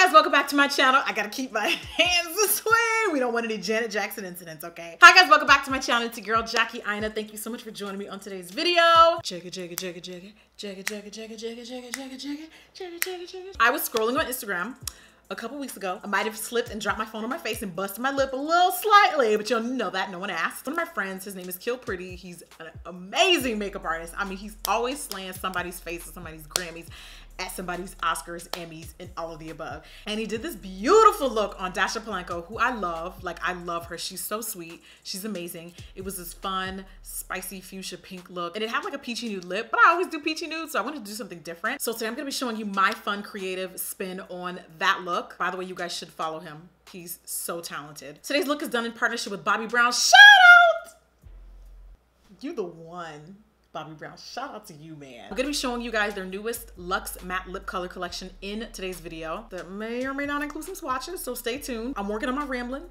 guys, welcome back to my channel. I gotta keep my hands this way. We don't want any Janet Jackson incidents, okay? Hi guys, welcome back to my channel. It's your girl Jackie Aina. Thank you so much for joining me on today's video. I was scrolling on Instagram a couple weeks ago. I might have slipped and dropped my phone on my face and busted my lip a little slightly, but you'll know that, no one asked. One of my friends, his name is Kill Pretty. He's an amazing makeup artist. I mean, he's always slaying somebody's face at somebody's Grammys, at somebody's Oscars, Emmys, and all of the above. And he did this beautiful look on Dasha Polanco, who I love. Like, I love her. She's so sweet. She's amazing. It was this fun, spicy fuchsia pink look. And it had like a peachy nude lip, but I always do peachy nude, so I wanted to do something different. So today I'm gonna be showing you my fun, creative spin on that look. By the way, you guys should follow him. He's so talented. Today's look is done in partnership with Bobbi Brown. Shout out! You the one. Bobbi Brown, shout out to you, man. I'm gonna be showing you guys their newest Luxe Matte Lip Color collection in today's video that may or may not include some swatches, so stay tuned. I'm working on my rambling.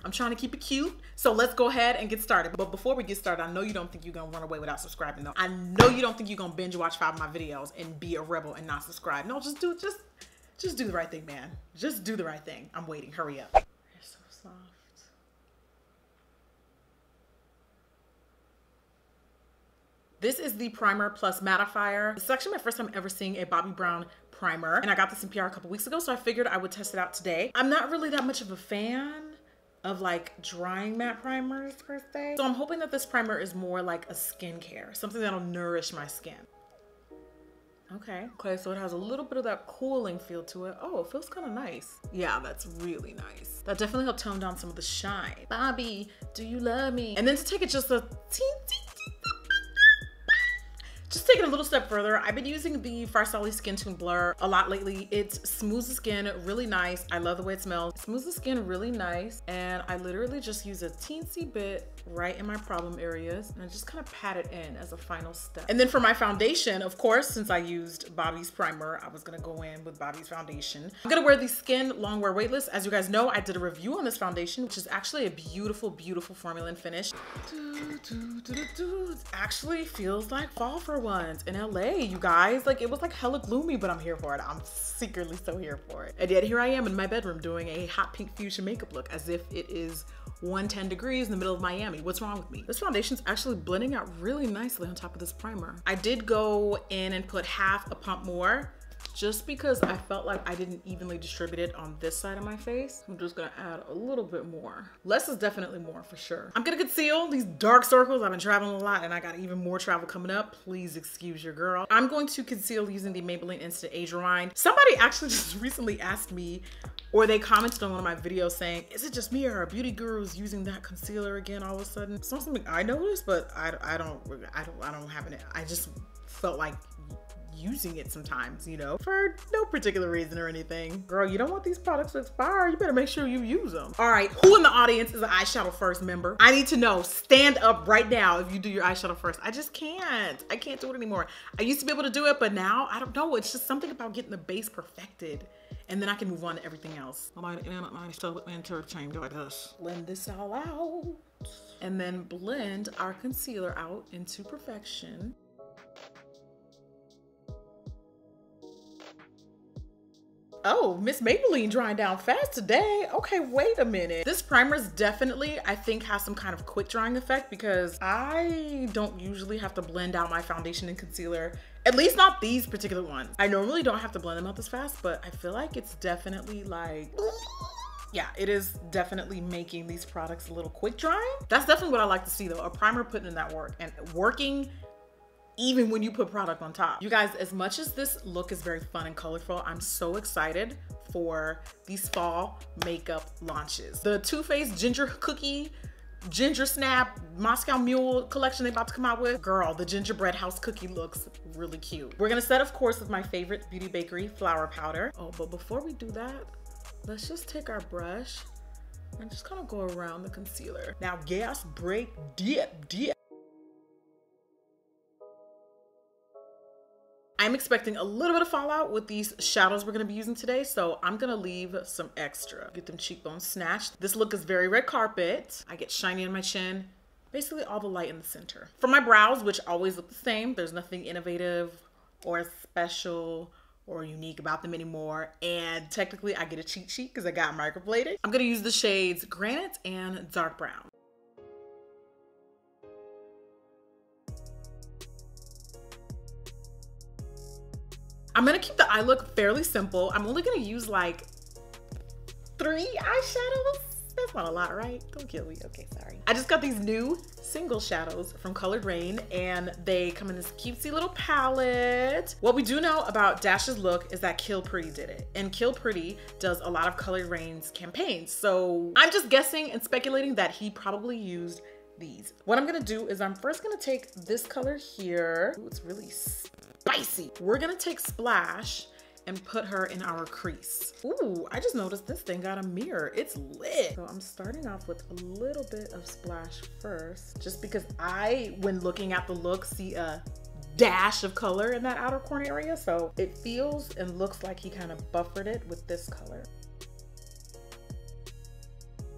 I'm trying to keep it cute, so let's go ahead and get started. But before we get started, I know you don't think you're gonna run away without subscribing, though. I know you don't think you're gonna binge watch 5 of my videos and be a rebel and not subscribe. No, just do the right thing, man. Just do the right thing. I'm waiting, hurry up. You're so soft. This is the Primer Plus Mattifier. This is actually my first time ever seeing a Bobbi Brown primer, and I got this in PR a couple weeks ago, so I figured I would test it out today. I'm not really that much of a fan of like drying matte primers per se, so I'm hoping that this primer is more like a skincare, something that'll nourish my skin. Okay, so it has a little bit of that cooling feel to it. Oh, it feels kind of nice. Yeah, that's really nice. That definitely helped tone down some of the shine. Bobbi, do you love me? And then to take it just a take it a little step further, I've been using the Farsali Skin Tune Blur a lot lately. It smooths the skin really nice. I love the way it smells. It smooths the skin really nice, and I literally just use a teensy bit right in my problem areas, and I just kind of pat it in as a final step. And then for my foundation, of course, since I used Bobbi's primer, I was gonna go in with Bobbi's foundation. I'm gonna wear the Skin Longwear Weightless. As you guys know, I did a review on this foundation, which is actually a beautiful, beautiful formula and finish. It actually feels like fall for once in LA, you guys. Like, it was like hella gloomy, but I'm here for it. I'm secretly so here for it. And yet here I am in my bedroom doing a hot pink fuchsia makeup look as if it is 110 degrees in the middle of Miami. What's wrong with me? This foundation's actually blending out really nicely on top of this primer. I did go in and put half a pump more, just because I felt like I didn't evenly distribute it on this side of my face. I'm just gonna add a little bit more. Less is definitely more for sure. I'm gonna conceal these dark circles. I've been traveling a lot and I got even more travel coming up. Please excuse your girl. I'm going to conceal using the Maybelline Instant Age Rewind. Somebody actually just recently asked me, or they commented on one of my videos saying, is it just me or are beauty gurus using that concealer again all of a sudden? It's not something I noticed, but I don't have it. I just felt like using it sometimes, you know, for no particular reason or anything. Girl, you don't want these products to expire. You better make sure you use them. All right, who in the audience is an eyeshadow first member? I need to know. Stand up right now if you do your eyeshadow first. I just can't. I can't do it anymore. I used to be able to do it, but now I don't know. It's just something about getting the base perfected, and then I can move on to everything else. Blend this all out, and then blend our concealer out into perfection. Oh, Miss Maybelline drying down fast today. Okay, wait a minute. This primer's definitely, I think, has some kind of quick drying effect because I don't usually have to blend out my foundation and concealer, at least not these particular ones. I normally don't have to blend them out this fast, but I feel like it's definitely like, yeah, it is definitely making these products a little quick drying. That's definitely what I like to see though, a primer putting in that work and working even when you put product on top. You guys, as much as this look is very fun and colorful, I'm so excited for these fall makeup launches. The Too Faced Ginger Cookie, Ginger Snap, Moscow Mule collection they about to come out with. Girl, the gingerbread house cookie looks really cute. We're gonna set, of course, with my favorite Beauty Bakery flour powder. Oh, but before we do that, let's just take our brush and just kind of go around the concealer. Now, gas, break, dip, dip. I'm expecting a little bit of fallout with these shadows we're gonna be using today, so I'm gonna leave some extra. Get them cheekbones snatched. This look is very red carpet. I get shiny on my chin, basically all the light in the center. For my brows, which always look the same, there's nothing innovative or special or unique about them anymore. And technically I get a cheat sheet because I got microbladed. I'm gonna use the shades Granite and Dark Brown. I'm gonna keep the eye look fairly simple. I'm only gonna use like 3 eyeshadows. That's not a lot, right? Don't kill me. Okay, sorry. I just got these new single shadows from Colored Rain, and they come in this cutesy little palette. What we do know about Dash's look is that Kill Pretty did it, and Kill Pretty does a lot of Colored Rain's campaigns. So I'm just guessing and speculating that he probably used these. What I'm gonna do is I'm first gonna take this color here. Ooh, it's really spicy. We're gonna take Splash and put her in our crease. Ooh, I just noticed this thing got a mirror. It's lit. So I'm starting off with a little bit of Splash first, just because I, when looking at the look, see a dash of color in that outer corner area. So it feels and looks like he kind of buffered it with this color.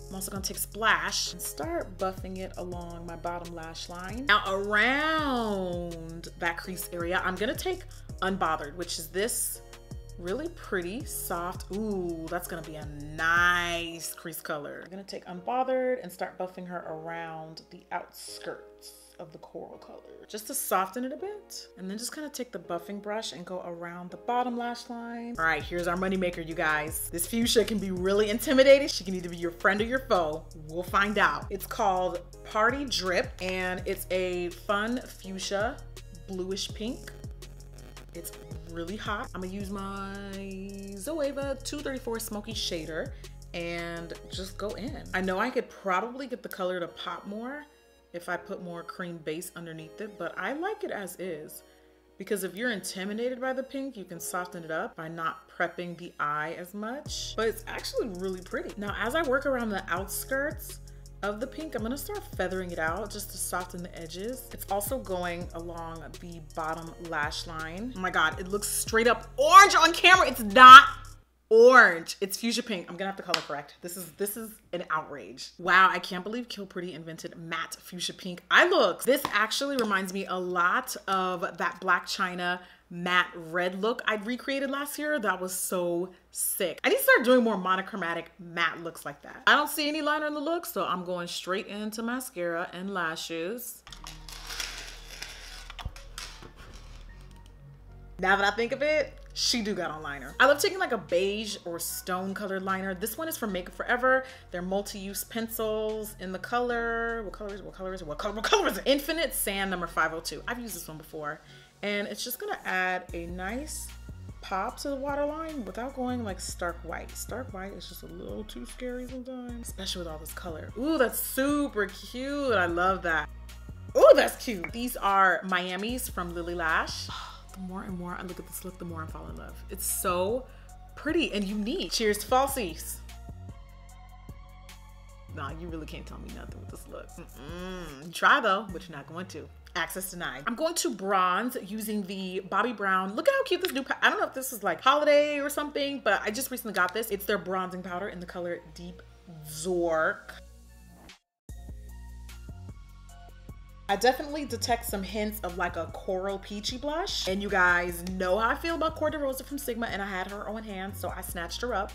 I'm also gonna take Splash and start buffing it along my bottom lash line. Now around that crease area, I'm gonna take Unbothered, which is this really pretty, soft. Ooh, that's gonna be a nice crease color. I'm gonna take Unbothered and start buffing her around the outskirts of the coral color, just to soften it a bit. And then just kind of take the buffing brush and go around the bottom lash line. All right, here's our moneymaker, you guys. This fuchsia can be really intimidating. She can either be your friend or your foe. We'll find out. It's called Party Drip, and it's a fun fuchsia, bluish pink. It's really hot. I'm gonna use my Zoeva 234 Smoky Shader and just go in. I know I could probably get the color to pop more if I put more cream base underneath it, but I like it as is, because if you're intimidated by the pink, you can soften it up by not prepping the eye as much, but it's actually really pretty. Now, as I work around the outskirts of the pink, I'm gonna start feathering it out just to soften the edges. It's also going along the bottom lash line. Oh my God, it looks straight up orange on camera. It's not orange, it's fuchsia pink. I'm gonna have to color correct. This is an outrage. Wow, I can't believe Kill Pretty invented matte fuchsia pink eye looks. This actually reminds me a lot of that Black China matte red look I'd recreated last year. That was so sick. I need to start doing more monochromatic matte looks like that. I don't see any liner in the look, so I'm going straight into mascara and lashes. Now that I think of it, she do got on liner. I love taking like a beige or stone colored liner. This one is from Makeup Forever. They're multi-use pencils in the color. What color is it? Infinite Sand number 502. I've used this one before. And it's just gonna add a nice pop to the waterline without going like stark white. Stark white is just a little too scary sometimes, especially with all this color. Ooh, that's super cute. I love that. Ooh, that's cute. These are Miami's from Lily Lash. The more and more I look at this look, the more I fall in love. It's so pretty and unique. Cheers to falsies. Nah, you really can't tell me nothing with this look. Try though, but you're not going to. Access denied. I'm going to bronze using the Bobbi Brown. Look at how cute this new I don't know if this is like holiday or something, but I just recently got this. It's their bronzing powder in the color Deep Zork. I definitely detect some hints of like a coral peachy blush. And you guys know how I feel about Cor de Rosa from Sigma, and I had her on hand, so I snatched her up.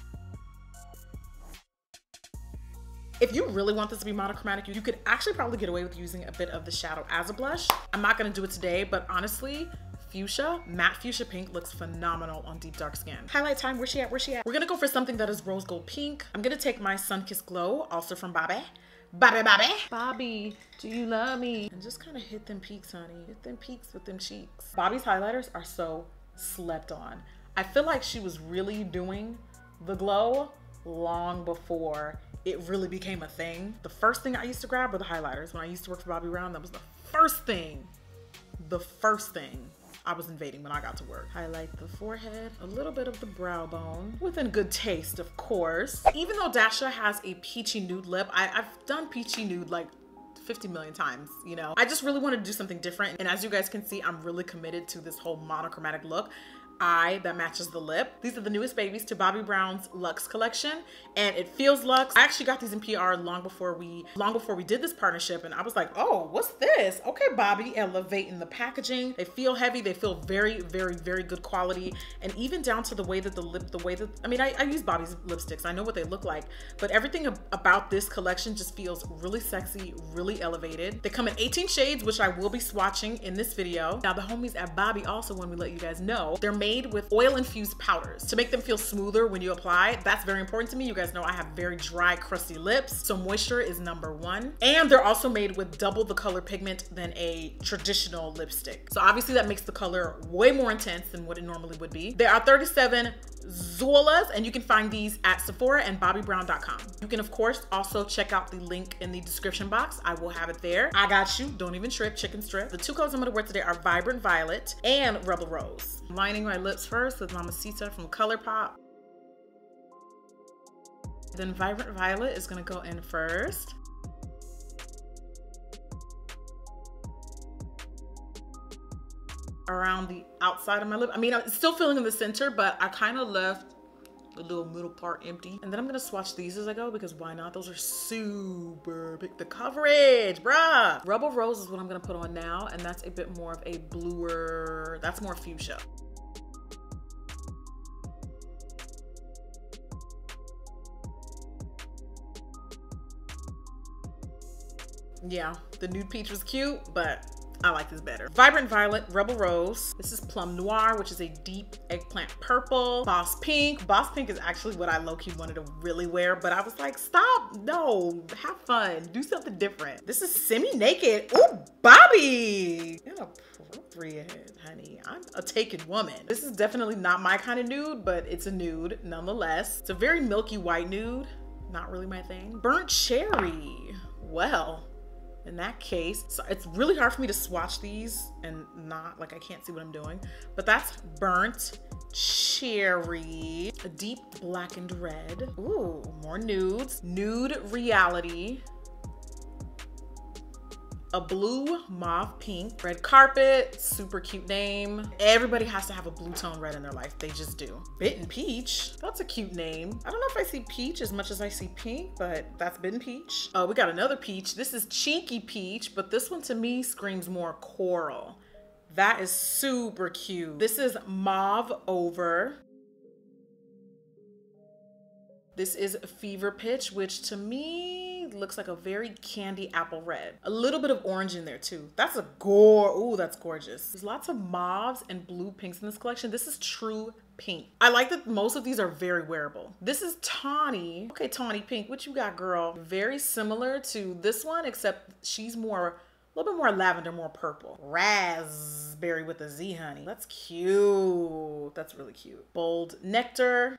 If you really want this to be monochromatic, you could actually probably get away with using a bit of the shadow as a blush. I'm not gonna do it today, but honestly, fuchsia, matte fuchsia pink looks phenomenal on deep dark skin. Highlight time, where's she at, where's she at? We're gonna go for something that is rose gold pink. I'm gonna take my Sunkissed Glow, also from Bobbi. Bobbi, do you love me? And just kind of hit them peaks, honey. Hit them peaks with them cheeks. Bobbi's highlighters are so slept on. I feel like she was really doing the glow long before it really became a thing. The first thing I used to grab were the highlighters. When I used to work for Bobbi Brown, that was the first thing I was invading when I got to work. Highlight the forehead, a little bit of the brow bone, within good taste, of course. Even though Dasha has a peachy nude lip, I've done peachy nude like 50 million times, you know? I just really wanted to do something different. And as you guys can see, I'm really committed to this whole monochromatic look. eye that matches the lip. These are the newest babies to Bobbi Brown's Luxe collection, and it feels luxe. I actually got these in PR long before we did this partnership, and I was like, oh, what's this? Okay, Bobbi, elevating the packaging. They feel heavy. They feel very, very, very good quality, and even down to the way that I use Bobbi's lipsticks. I know what they look like, but everything about this collection just feels really sexy, really elevated. They come in 18 shades, which I will be swatching in this video. Now, the homies at Bobbi also want me to let you guys know, they're made with oil-infused powders to make them feel smoother when you apply. That's very important to me. You guys know I have very dry, crusty lips, so moisture is #1. And they're also made with double the color pigment than a traditional lipstick. So obviously that makes the color way more intense than what it normally would be. There are 37 Zolas, and you can find these at Sephora and BobbiBrown.com. You can, of course, also check out the link in the description box. I will have it there. I got you. Don't even trip, chicken strip. The 2 colors I'm going to wear today are Vibrant Violet and Rebel Rose. I'm lining my lips first with Mamacita from ColourPop. Then Vibrant Violet is going to go in first. Around the outside of my lip. I mean, I'm still feeling in the center, but I kind of left the little middle part empty. And then I'm gonna swatch these as I go, because why not? Those are super big. The coverage, bruh. Rebel Rose is what I'm gonna put on now, and that's a bit more of a bluer, that's more fuchsia. Yeah, the nude peach was cute, but I like this better. Vibrant Violet, Rebel Rose. This is Plum Noir, which is a deep eggplant purple. Boss Pink. Boss Pink is actually what I low-key wanted to really wear, but I was like, stop, no, have fun, do something different. This is Semi-Naked. Ooh, Bobbi! Inappropriate, honey. I'm a taken woman. This is definitely not my kind of nude, but it's a nude nonetheless. It's a very milky white nude. Not really my thing. Burnt Cherry. Well, in that case, so it's really hard for me to swatch these and not, like, I can't see what I'm doing, but that's Burnt Cherry. A deep blackened red. Ooh, more nudes. Nude Reality. A blue mauve pink. Red Carpet, super cute name. Everybody has to have a blue tone red in their life. They just do. Bitten Peach, that's a cute name. I don't know if I see peach as much as I see pink, but that's Bitten Peach. Oh, we got another peach. This is Cheeky Peach, but this one to me screams more coral. That is super cute. This is Mauve Over. This is Fever Pitch, which to me looks like a very candy apple red. A little bit of orange in there too. That's a ooh, that's gorgeous. There's lots of mauves and blue pinks in this collection. This is True Pink. I like that most of these are very wearable. This is Tawny. Okay, Tawny Pink, what you got, girl? Very similar to this one, except she's more, a little bit more lavender, more purple. Raspberry with a Z, honey. That's cute. That's really cute. Bold Nectar.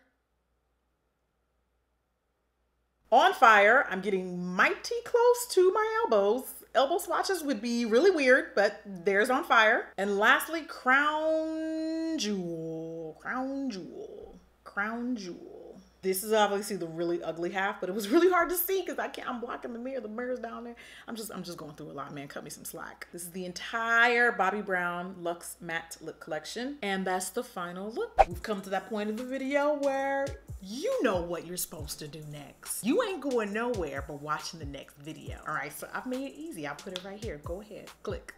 On Fire. I'm getting mighty close to my elbows. Elbow swatches would be really weird, but there's On Fire. And lastly, Crown Jewel. Crown Jewel. Crown Jewel. This is obviously the really ugly half, but it was really hard to see because I'm blocking the mirror. The mirror's down there. I'm just going through a lot, man. Cut me some slack. This is the entire Bobbi Brown Luxe Matte Lip Collection. And that's the final look. We've come to that point of the video where you know what you're supposed to do next. You ain't going nowhere but watching the next video. All right, so I've made it easy. I'll put it right here. Go ahead, click.